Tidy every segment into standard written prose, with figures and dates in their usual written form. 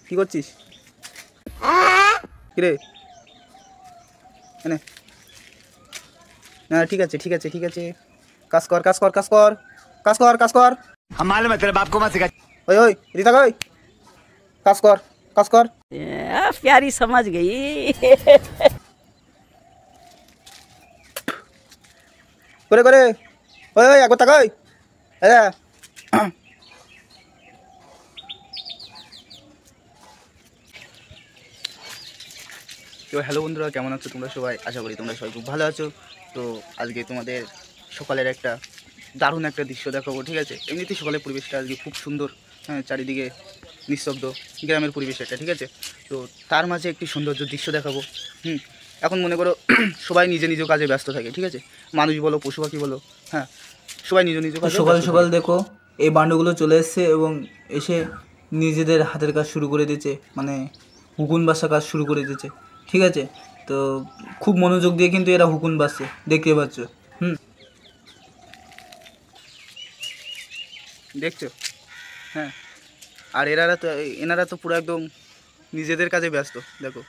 কি করছিস? কিরে এনে না, ঠিক আছে ঠিক আছে ঠিক আছে, কাজ কর কাজ কর কাজ কর কাজ কর কাজ কর। हम मालूम है तेरे बाप को मत सिखा। ওই ওই রিতা ওই কাজ কর কাজ কর। प्यारी समझ गई। করে করে ওই ওই একবার তাকাই। হ্যাঁ তো হ্যালো বন্ধুরা, কেমন আছো তোমরা সবাই? আশা করি তোমরা সবাই খুব ভালো আছো। তো আজকে তোমাদের সকালের একটা দারুণ একটা দৃশ্য দেখাবো, ঠিক আছে? এমনিতেই সকালের পরিবেশটা আজকে খুব সুন্দর, হ্যাঁ, চারিদিকে নিঃশব্দ গ্রামের পরিবেশ একটা, ঠিক আছে? তো তার মাঝে একটি সৌন্দর্য দৃশ্য দেখাবো। এখন মনে করো সবাই নিজে নিজ কাজে ব্যস্ত থাকে, ঠিক আছে? মানুষ বলো, পশু পাখি বলো, হ্যাঁ, সবাই নিজ নিজ কাজে সকাল ব্যস্ত সকাল থাকে। দেখো এই বান্ডগুলো চলে এসছে এবং এসে নিজেদের হাতের কাজ শুরু করে দিয়েছে, মানে হুকুন বাসা কাজ শুরু করে দিয়েছে, ঠিক আছে? তো খুব মনোযোগ দিয়ে কিন্তু এরা হুকুন বাসছে, দেখতে পাচ্ছ। দেখছো? হ্যাঁ, আর এনারা তো পুরো একদম নিজেদের কাজে ব্যস্ত। দেখো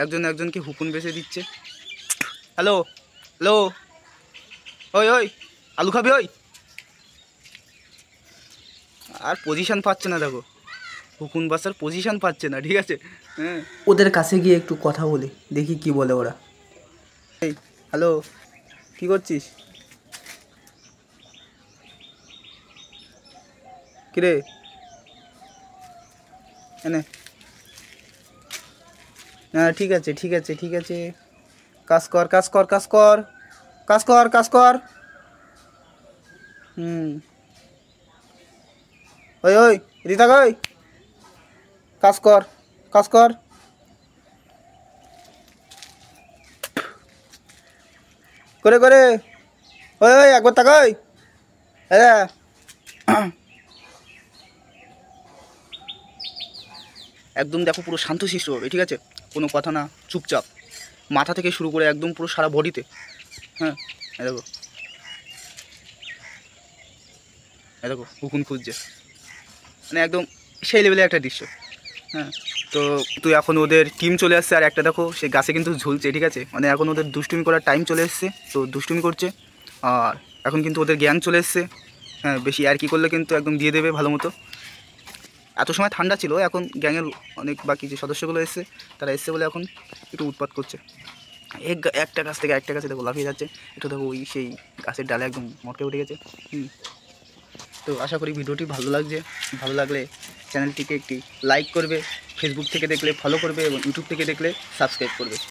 একজন একজনকে হুকুন বেছে দিচ্ছে। হ্যালো হ্যালো, ওই ওই আলু খাবি? ওই আর পজিশন পাচ্ছে না, দেখো হুকুন বাসার পজিশন পাচ্ছে না, ঠিক আছে? হ্যাঁ, ওদের কাছে গিয়ে একটু কথা বলি, দেখি কি বলে ওরা। এই হ্যালো, কী করছিস? কিরে এনে না, ঠিক আছে ঠিক আছে ঠিক আছে, কাজ কর কাজ কর কাজ কর কাজ কর কাজ কর। ওই ওই রিতা ওই কাজ কর কাজ কর। করে করে ওই ওই একবার তাকাই। হ্যাঁ একদম দেখো পুরো শান্তশিষ্ট হবে, ঠিক আছে? কোনো কথা না, চুপচাপ, মাথা থেকে শুরু করে একদম পুরো সারা বডিতে। হ্যাঁ দেখো দেখো হুকুন খুঁজছে, মানে একদম সেই লেভেলের একটা দৃশ্য। হ্যাঁ, তো তুই এখন ওদের টিম চলে আসছে, আর একটা দেখো সে গাছে কিন্তু ঝুলছে, ঠিক আছে? মানে এখন ওদের দুষ্টুমি করার টাইম চলে এসছে, তো দুষ্টুমি করছে। আর এখন কিন্তু ওদের গ্যাং চলে এসছে। হ্যাঁ, বেশি আর কি করলে কিন্তু একদম দিয়ে দেবে ভালো মতো। এত সময় ঠান্ডা ছিল, এখন গ্যাংয়ের অনেক বাকি যে সদস্যগুলো এসছে তারা এসছে বলে এখন একটু উৎপাত করছে। একটা গাছ থেকে একটা গাছে দেখো লাফিয়ে যাচ্ছে। একটু দেখো ওই সেই গাছের ডালে একদম মটকে উঠে গেছে। তো আশা করি ভিডিওটি ভালো লাগছে। ভালো লাগলে চ্যানেলটিকে একটি লাইক করবে, ফেসবুক থেকে দেখলে ফলো করবে এবং ইউটিউব থেকে দেখলে সাবস্ক্রাইব করবে।